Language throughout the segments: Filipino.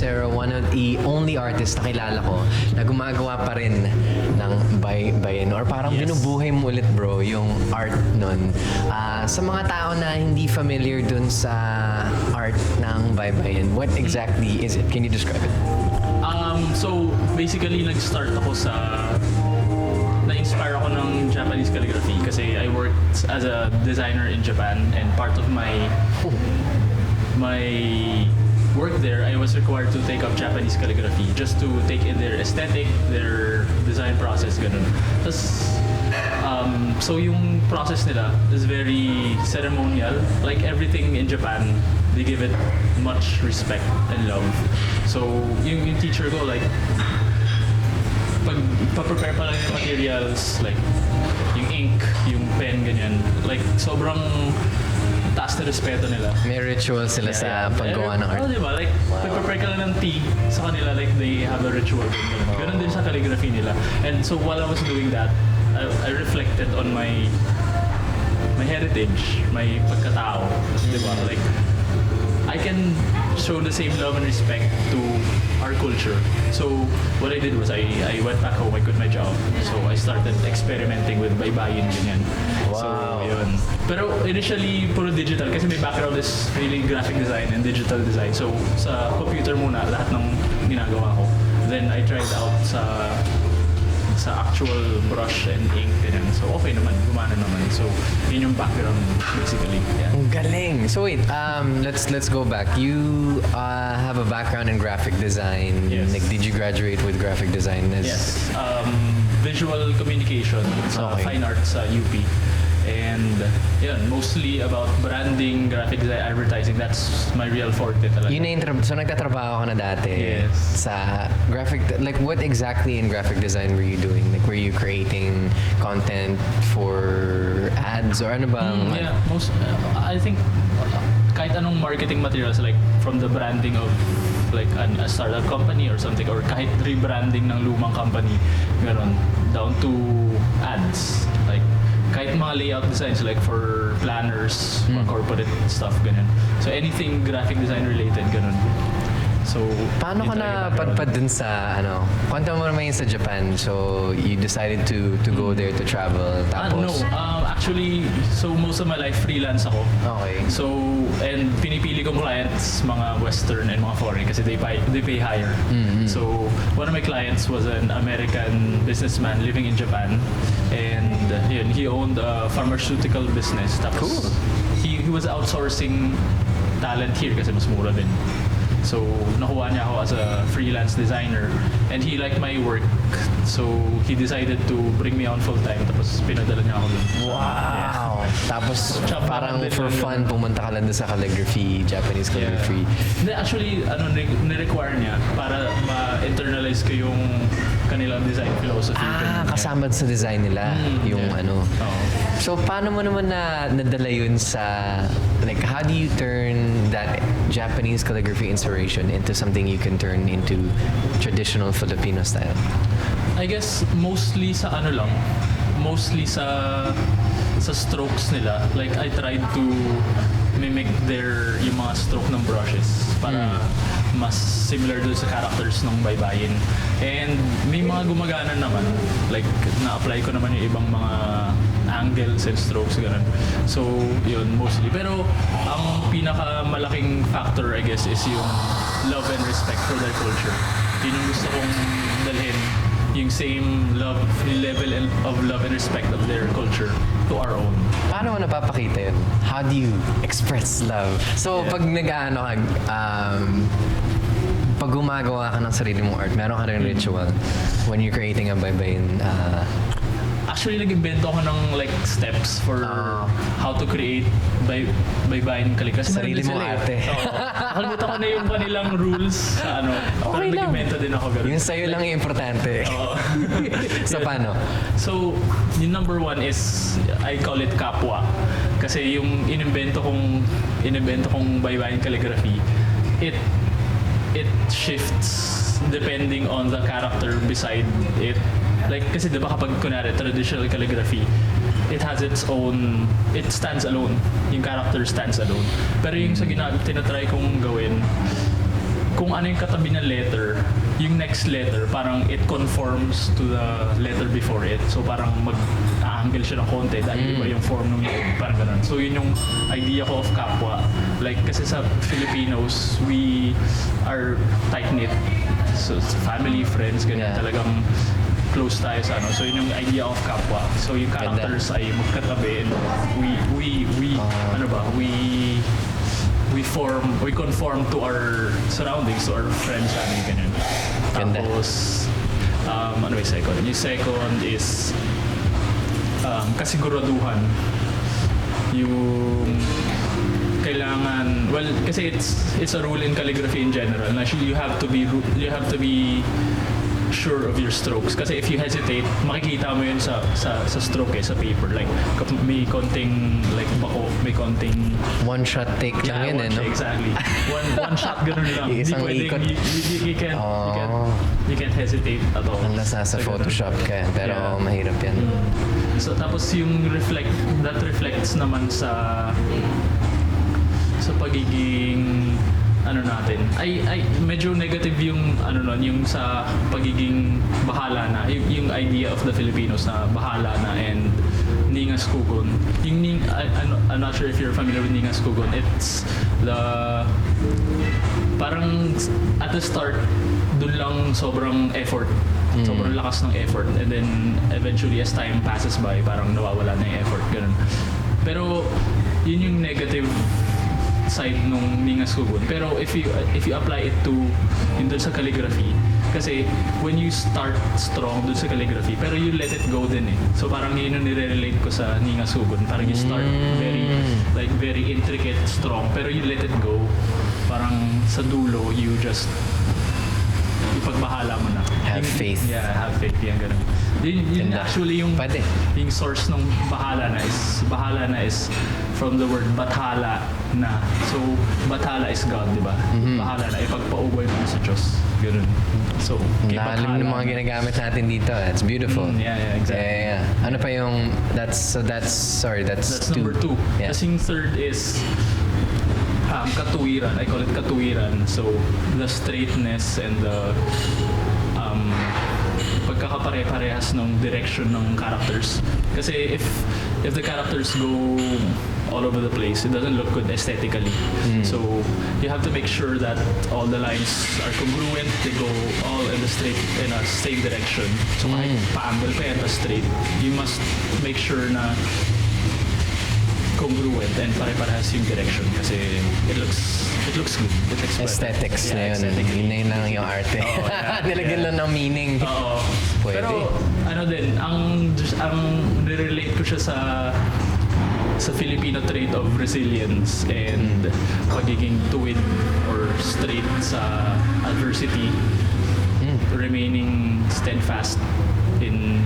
Lucero, one of the only artists na kilala ko na gumagawa pa rin ng Baybayin. Or parang binubuhay mo ulit, bro, yung art nun. Sa mga tao na hindi familiar dun sa art ng Baybayin, what exactly is it? Can you describe it? So, basically, nag-start ako na-inspire ako ng Japanese calligraphy kasi I worked as a designer in Japan, and part of my work there, I was required to take up Japanese calligraphy just to take in their aesthetic, their design process, ganun. So yung process nila is very ceremonial. Like everything in Japan, they give it much respect and love. So yung teacher ko, like, pag pa-prepare pa lang yung materials, like yung ink, yung pen, ganyan, like sobrang taas na respeto nila. May ritual sila sa paggawa ng art. Oh, diba? Like, pag-prepare ka lang ng tea, sa kanila, like, they have a ritual. Ganun din sa calligraphy nila. And so, while I was doing that, I reflected on my heritage, my pagkatao. Diba? Like, I can show the same love and respect to our culture. So, what I did was I went back home, I quit my job. So, I started experimenting with Baybayin, ganyan. Wow. So, yun. Pero initially, puro digital kasi my background is really graphic design and digital design. So, sa computer muna, lahat ng ginagawa ko. Then, I tried out sa actual brush and ink, ganyan. So, okay naman, gumana naman. So, yun yung background, basically. Yeah. Ang galing. So wait, let's go back. You have a background in graphic design. Yes. Like, did you graduate with graphic design? Yes. Visual communication sa Okay. Fine Arts sa UP. And yun, mostly about branding, graphic design, advertising. That's my real forte talaga. Yun na so nagtatrabaho ka na dati Yes. sa graphic, like what exactly in graphic design were you doing? Like, were you creating content for ads or ano bang? Yeah, I think kahit anong marketing materials, like from the branding of like a startup company or something, or kahit rebranding ng lumang company, gano'n, down to ads, like kahit mga layout designs like for planners, mga corporate stuff, ganun. So anything graphic design related, ganun. So, Paano ka na padpad dun sa kwento mo naman yun sa Japan, so you decided to go there to travel, tapos? Actually, so most of my life freelance ako. Okay. So, and pinipili kong clients mga Western and mga foreign kasi they pay higher. Mm-hmm. So, one of my clients was an American businessman living in Japan, and yun, he owned a pharmaceutical business. Tapos, Cool. He was outsourcing talent here kasi mas mura din. So, nakuha niya ako as a freelance designer, and he liked my work. So, he decided to bring me on full-time, tapos pinadala niya ako dun. Wow! Tapos Tsaka parang din for lang fun, yun. pumunta ka lang doon sa calligraphy, Japanese calligraphy. Hindi, actually, ni-require niya para ma-internalize ko yung kanilang design philosophy. Kasama sa design nila, yung yeah. ano. Oo. So, paano mo naman nadala yun sa, like, how do you turn that Japanese calligraphy inspiration into something you can turn into traditional Filipino style? I guess mostly sa strokes nila. Like I tried to mimic yung mga stroke ng brushes para mas similar doon sa characters ng Baybayin. And may mga gumagana naman. Like na-apply ko naman yung ibang mga angles and strokes, ganun. So, yun, mostly. Pero ang pinakamalaking factor, I guess, is yung love and respect for their culture. Yun yung gusto kong dalhin, yung same level of love and respect of their culture to our own. Paano mo napapakita yun? How do you express love? So, Yeah. pag gumagawa ka ng sarili mong art, meron ka rin ritual when you're creating a Baybayin. Actually, nag-invento ako ng like steps for how to create Baybayin calligraphy. Sarili mong arte. Nakalimutan ko na yung kanilang rules sa ano. Okay pero lang. nag-invento din ako ganun. Yung sa'yo lang yung importante. Oo. So, paano? So, yung number one is, I call it kapwa. Kasi yung inimbento kong Baybayin calligraphy, it shifts depending on the character beside it. Like, kasi diba kapag kunwari traditional calligraphy, it has its own, it stands alone. Yung character stands alone. Pero yung sa tinatry kong gawin, kung ano yung katabi ng letter, yung next letter, parang it conforms to the letter before it. So parang mag-angle siya ng konti dahil iba yung form ng letter, parang ganun. So yun yung idea ko of kapwa. Like kasi sa Filipinos, we are tight-knit. So family, friends, ganyan talagang close tayo sa ano. So yun yung idea of kapwa. So yung characters ay magkatabi and we conform to our surroundings, to our friends, ganyan. Ganda. Tapos, ano yung second? Yung second is kasiguraduhan. Yung kailangan, well, kasi it's a rule in calligraphy in general. Actually, you have to be sure of your strokes. Kasi if you hesitate, makikita mo yun sa stroke sa paper. Like, may konting, like, bako, may konting... One shot take lang yun, no? Exactly. One shot, ganun lang. Isang ikot. You can't hesitate at all. Unless nasa Photoshop ka, pero mahirap yan. So, tapos yung that reflects naman sa pagiging natin ay medyo negative yung yung sa pagiging bahala na, yung idea of the Filipinos na bahala na and ningas kugon. I'm not sure if you're familiar with ningas kugon. It's the parang at the start dun lang sobrang effort, sobrang lakas ng effort, and then eventually as time passes by parang nawawala na yung effort, ganun. Pero yun yung negative side nung ningas kugon. Pero if you apply it to yung dun sa calligraphy, kasi when you start strong dun sa calligraphy, pero you let it go din eh. So parang yun yung nire-relate ko sa ningas kugon. Parang you start very intricate, strong, pero you let it go. Parang sa dulo, you just ipagbahala mo na. Have faith. Yeah, have faith. Yan, ganun. Yun actually yung source ng bahala na is from the word bathala na. So, bathala is God, di ba? Bahala na, ipagpaubay mo sa Diyos. Ganun. So, lalim ng mga ginagamit natin dito. It's beautiful. Yeah, exactly. Yeah. Ano pa yung, that's number 2. Yeah. Kasing third is katuwiran. I call it katuwiran. So, the straightness and the pagkakapare-parehas ng direction ng characters. Kasi if the characters go all over the place, it doesn't look good aesthetically. So you have to make sure that all the lines are congruent, they go all in a same direction. So kahit pa-angle pa yan, straight, you must make sure na congruent and pare-parehas yung direction kasi it looks good. It looks aesthetics na yun. Yun na yun lang yung arte. Nilagyan lang ng meaning. Oo. Pwede. Pero ang nirelate ko siya sa Filipino trait of resilience and pagiging tuwid or straight sa adversity, remaining steadfast when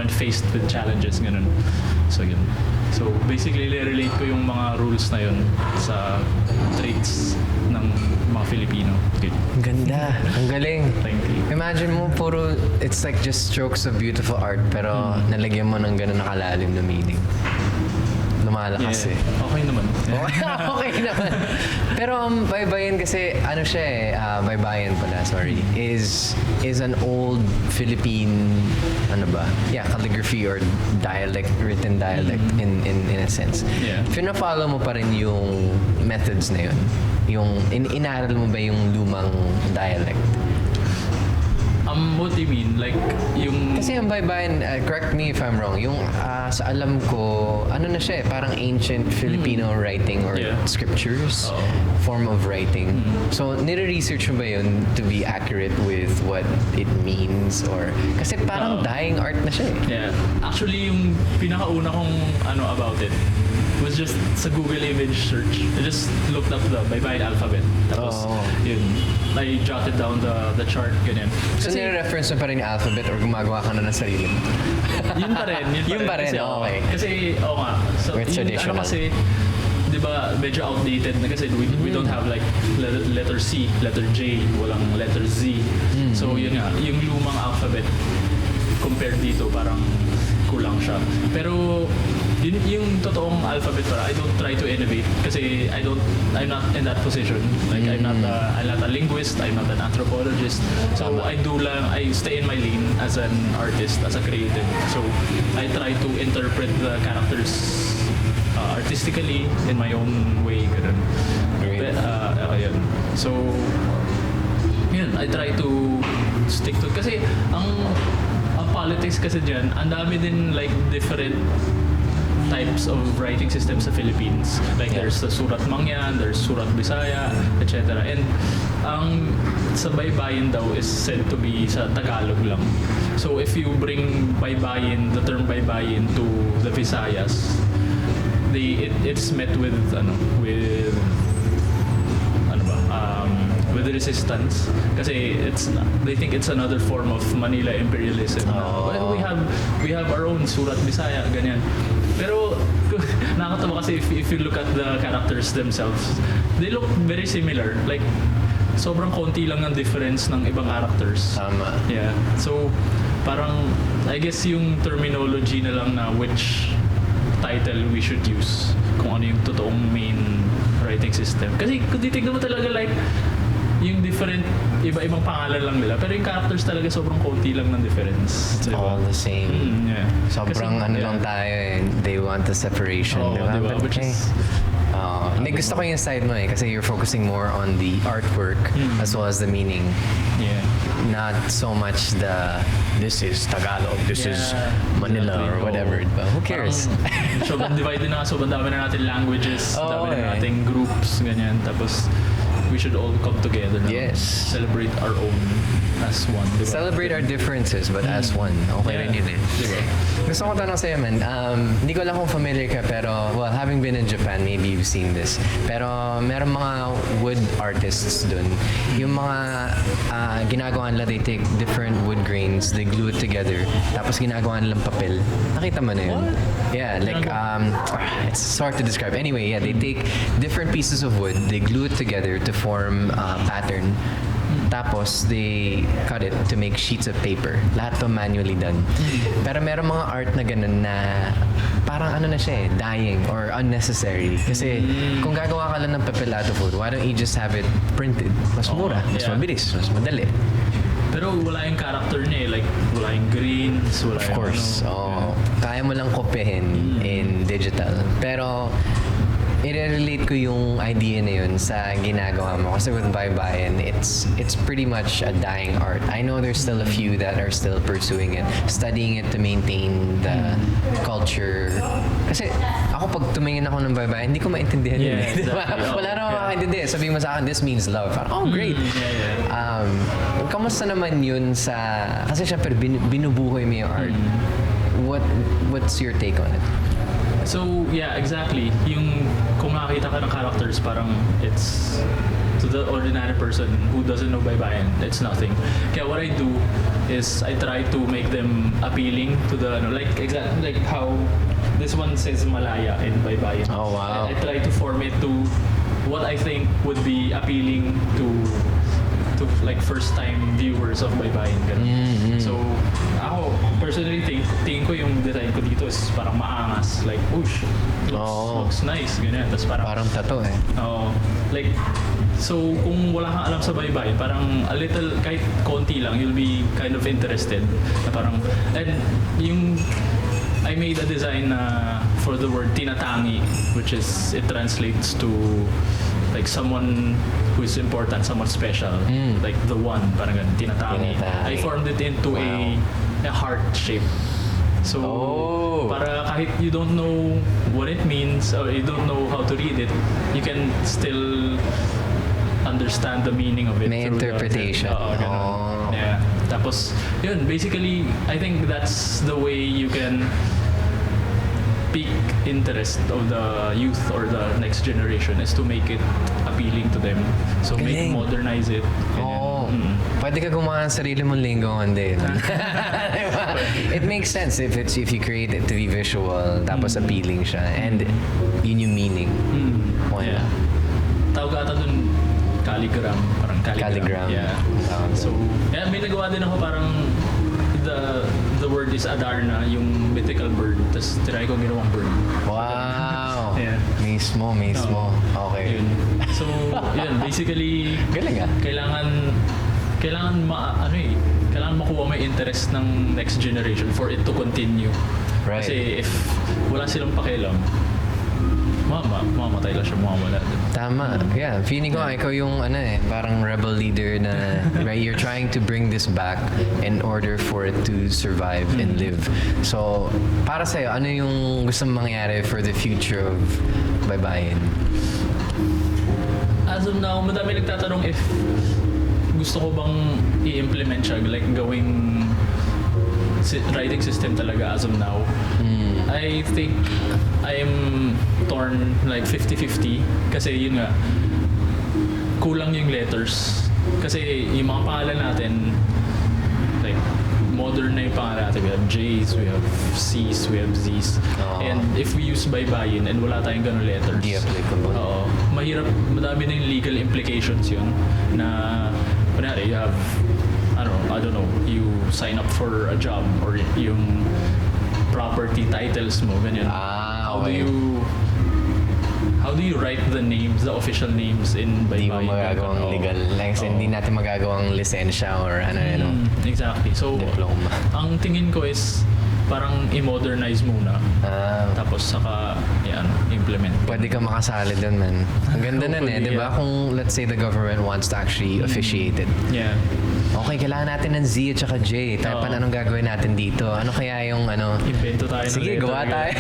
faced with challenges, ganun. So yun. So basically relate ko yung mga rules na yun sa traits ng mga Filipino. Okay. Ang ganda. Ang galing. Thank you. Imagine mo, it's like just strokes of beautiful art, pero nalagyan mo ng ganun nakalalim na meaning. Lumalakas eh. Okay naman. Okay naman. Pero Baybayin kasi, Baybayin pala, sorry, is an old Philippine, calligraphy or written dialect in a sense. Yeah. Pina-follow mo pa rin yung methods na yun? Yung, inaral mo ba yung lumang dialect? What do you mean? Like, yung... Kasi yung Baybayin, correct me if I'm wrong, yung sa alam ko, na siya parang ancient Filipino writing or scriptures, form of writing. So, nire-research mo ba yun to be accurate with what it means? Or kasi parang dying art na siya eh. Yeah. Actually, yung pinakauna kong about it was just sa Google image search. I just looked up the Baybayin alphabet. Tapos, yun, I jotted down the chart, ganyan. So, nire-reference mo pa rin yung alphabet or gumagawa ka na ng sarili mo? Yun pa rin. Yun pa rin, kasi, okay. Kasi, nga. So, With traditional. Kasi, di ba, medyo outdated na kasi we don't have like letter C, letter J, walang letter Z. So, yun nga, yung lumang alphabet compared dito, parang kulang siya. Pero, yung totoong alphabet para I don't try to innovate kasi I'm not in that position. Like I'm not a linguist, I'm not an anthropologist. So I stay in my lane as an artist, as a creative. So I try to interpret the characters artistically in my own way. Ganun. Great. Ayun. So yun, I try to stick to kasi ang politics kasi dyan, ang dami din like different types of writing systems sa Philippines. Like there's the Surat Mangyan, there's Surat Bisaya, etc. And ang sa Baybayin daw is said to be sa Tagalog lang. So if you bring Baybayin, the term Baybayin to the Visayas, it's met with with resistance kasi they think it's another form of Manila imperialism. Well, we have our own Surat Bisaya, ganyan. Pero nakakatawa kasi if you look at the characters themselves, they look very similar. Like sobrang konti lang ng difference ng ibang characters. Tama. Yeah. So parang I guess yung terminology na lang na which title we should use kung ano yung totoong main writing system. Kasi kung titignan mo talaga like yung different, iba-ibang pangalan lang nila. Pero yung characters talaga sobrang konti lang ng difference. It's all the same. Yeah. Sobrang Kasi, lang tayo eh. They want the separation, Oo, diba? diba? But, Which hey, is... hindi, gusto ko yung side mo eh. Kasi you're focusing more on the artwork as well as the meaning. Yeah. Not so much this is Tagalog, this is Manila Exactly. or whatever. But who cares? Sobrang divided na, sobrang dami na natin languages, dami na eh. nating groups, ganyan. Tapos, we should all come together na Yes. celebrate our own as one. Diba? Celebrate our differences but as one. Okay rin yun eh. Diba? Gusto ko tanong sa'yo, man. Hindi ko lang kung familiar ka, pero, well, having been in Japan, maybe you've seen this. Pero, meron mga wood artists dun. Yung mga ginagawa nila, they take different wood grains, they glue it together, tapos ginagawa nilang papel. Nakita mo na yun? What? Yeah, like, it's hard to describe. Anyway, yeah, they take different pieces of wood, they glue it together to form a pattern. Tapos, they cut it to make sheets of paper. Lahat to manually done. Pero meron mga art na ganun na parang ano na siya eh, dying or unnecessary. Kasi kung gagawa ka lang ng papel out of wood, why don't you just have it printed? Mas mura, mas yeah. mabilis, mas madali. Pero wala yung character niya eh. Like, wala yung greens, wala Of yung course, ano. kaya mo lang kopyahin in digital. Pero, i-relate ko yung idea na yun sa ginagawa mo. Kasi with Baybayin, it's pretty much a dying art. I know there's still a few that are still pursuing it, studying it to maintain the culture. Kasi ako pag tumingin ako ng Baybayin, hindi ko maintindihan yun. Yeah, Diba? exactly. Wala naman makaintindi. Sabihin mo sa akin, this means love. Parang, oh, great. Yeah. Kamusta naman yun sa... Kasi syempre, binubuhay mo yung art. What's your take on it? So, yeah, exactly. Yung kung nakakita ka ng characters, parang it's to the ordinary person who doesn't know Baybayin, it's nothing. Kaya what I do is I try to make them appealing to the, like how this one says Malaya in Baybayin. Oh, wow. I try to form it to what I think would be appealing to like first-time viewers of Baybayin. So, ako, personally, tingin ko yung design ko dito is parang maangas. Like, looks nice. Ganyan. Tapos Parang tattoo eh. like, so, kung wala kang alam sa Baybayin, parang a little, kahit konti lang, you'll be kind of interested. Na parang, and yung, I made a design for the word tinatangi, which is, it translates to like someone who is important, someone special, like the one, parang ganun, tinatangi. I formed it into a heart shape. So, para kahit you don't know what it means or you don't know how to read it, you can still understand the meaning of it. May through interpretation. Ganun. Yeah. Tapos, yun, basically, I think that's the way you can pique interest of the youth or the next generation is to make it appealing to them. So modernize it. Pwede ka gumawa ng sarili mong linggo one day. Diba? It makes sense if you create it to be visual, tapos appealing siya, and yun yung meaning. Why not? Tawag ata dun calligram, parang calligram. Calligram. Yeah. So, may nagawa din ako parang the the word is Adarna, yung mythical bird. Tapos try ko ginawang bird. Wow! Yeah. Mismo. Okay. Yun. So, yun. Basically, Galing ah. kailangan makuha mo yung interest ng next generation for it to continue. Right. Kasi if wala silang pakialam, mamamatay lang siya, mawawala din. Tama. Yeah. Feeling ko ikaw yung parang rebel leader na right, you're trying to bring this back in order for it to survive and live. So, para sa'yo, ano yung gusto mong mangyari for the future of Baybayin? As of now, madami nagtatanong if gusto ko bang i-implement siya, like gawing writing system talaga as of now. I think I'm torn like 50-50 kasi yun nga, kulang yung letters. Kasi yung mga pangalan natin, like modern na yung pangalan natin. We have J's, we have C's, we have Z's. And if we use Baybayin and wala tayong ganun letters, Di applicable. mahirap, madami na yung legal implications yun na kunwari you have I don't know, you sign up for a job or yung property titles mo, ganyan. How do you write the names, the official names in Hindi mo Baybayin? magagawang legal. Like, hindi natin magagawang lisensya or Exactly. So, diploma. ang tingin ko is parang i-modernize muna. Tapos saka implement. Pwede ka makasali dun, man. Ang ganda nun di ba? Kung let's say the government wants to actually officiate it. Yeah. Okay, kailangan natin ng Z at saka J. Taipan, anong gagawin natin dito? Ano kaya yung Invento tayo ng Sige, letter. gawa tayo.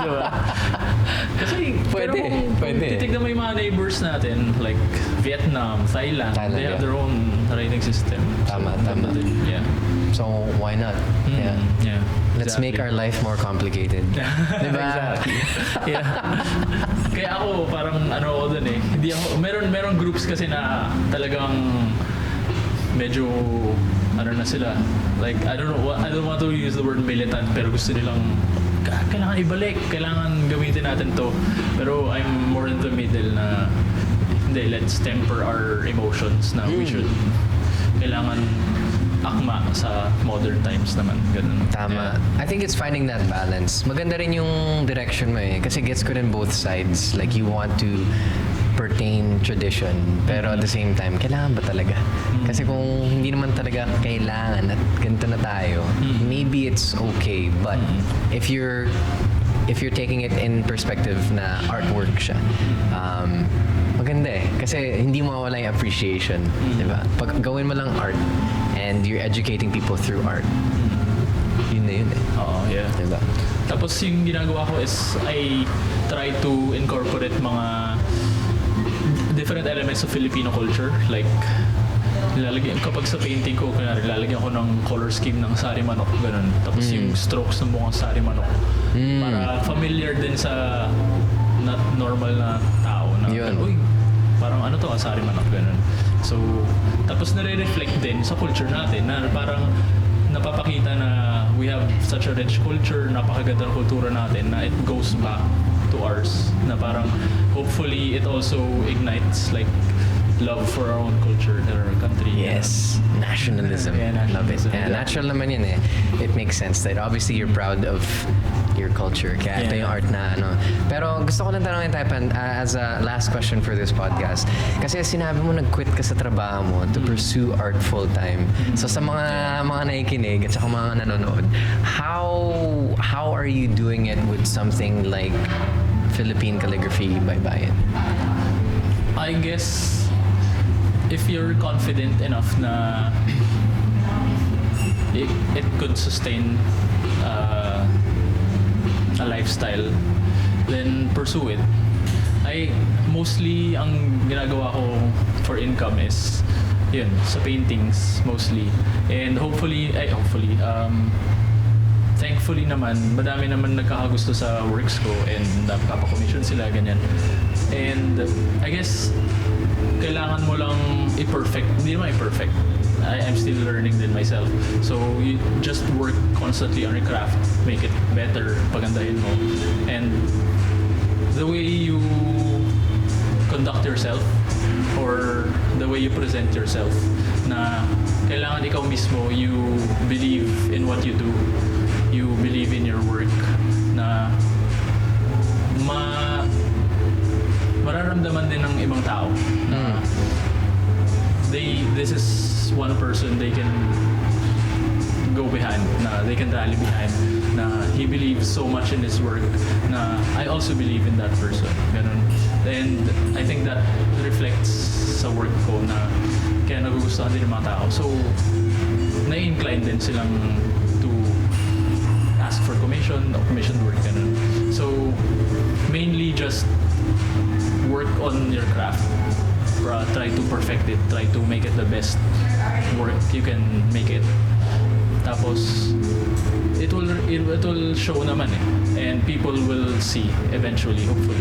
Diba? Kasi, Pwede, pero kung pwede. titignan mo yung mga neighbors natin, like Vietnam, Thailand, they have their own writing system. Tama. Yeah. So, why not? Yeah. Yeah. Let's make our life more complicated. Diba? Exactly. Yeah. Kaya ako, parang ako dun eh. Hindi ako, meron groups kasi na talagang medyo na sila. Like, I don't want to use the word militant, pero gusto nilang kailangan ibalik, kailangan gamitin natin to. Pero I'm more in the middle na hindi, let's temper our emotions na we should kailangan akma sa modern times naman. Ganun. Tama. Yeah. I think it's finding that balance. Maganda rin yung direction mo kasi gets ko rin both sides. Like, you want to pertain tradition, pero at the same time, kailangan ba talaga? Kasi kung hindi naman talaga kailangan at ganito na tayo, maybe it's okay. But if you're taking it in perspective na artwork siya, maganda kasi hindi mo mawala yung appreciation, di ba? Pag gawin mo lang art and you're educating people through art, yun na yun Oo, yeah. Diba? Tapos yung ginagawa ko is I try to incorporate mga different elements of Filipino culture. Like, kapag sa painting ko, lalagyan ko ng color scheme ng sari manok, ganun. Tapos yung strokes ng mukhang sari manok. Para familiar din sa not normal na tao na, uy, parang sari manok, ganun. So, tapos nare-reflect din sa culture natin na parang napapakita na we have such a rich culture, napakaganda ng kultura natin na it goes back to ours, na parang hopefully it also ignites like love for our own culture and our country. Yes, nationalism. Love it. nationalism. Yeah, natural naman yun It makes sense that obviously you're proud of your culture. Kaya ito yung art na Pero gusto ko lang tanongin Taipan as a last question for this podcast. Kasi sinabi mo nag-quit ka sa trabaho mo to pursue art full time. So sa mga nakikinig at saka mga nanonood, how are you doing it with something like Philippine calligraphy Baybayin? I guess if you're confident enough na it could sustain a lifestyle, then pursue it. Mostly ang ginagawa ko for income is yun, sa paintings mostly. And thankfully naman, madami naman nagkakagusto sa works ko and napapakommission sila, ganyan. And I guess, kailangan mo lang i-perfect. Hindi naman i-perfect. I'm still learning din myself. So, you just work constantly on your craft. Make it better, pagandahin mo. And the way you conduct yourself or the way you present yourself, na kailangan ikaw mismo, you believe in what you do, you believe in your work, na mararamdaman din ng ibang tao na this is one person they can go behind, na they can rally behind, na he believes so much in his work, na I also believe in that person. Ganun. And I think that reflects sa work ko, na kaya nagugustuhan din ng mga tao. So, na-incline din silang to ask for commission work, ganun. So, mainly just work on your craft. Try to perfect it. Try to make it the best work you can make it. Tapos, it will show naman eh. And people will see eventually, hopefully.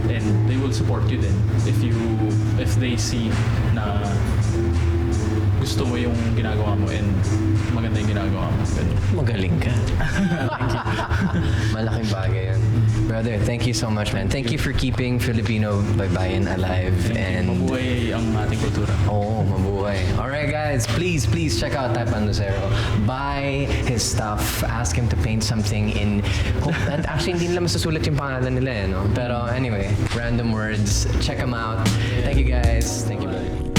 And they will support you then if they see na gusto mo yung ginagawa mo and maganda yung ginagawa mo. Ganun. Magaling ka. Malaking bagay yun. Brother, thank you so much, man. Thank you for keeping Filipino Baybayin alive. And Mabuhay ang ating kultura. oh, mabuhay. Alright guys, please check out Taipan Lucero. Buy his stuff. Ask him to paint something in... And actually, hindi nila masusulat yung pangalan nila, no? Pero anyway, random words. Check him out. Thank you guys. Thank you, brother.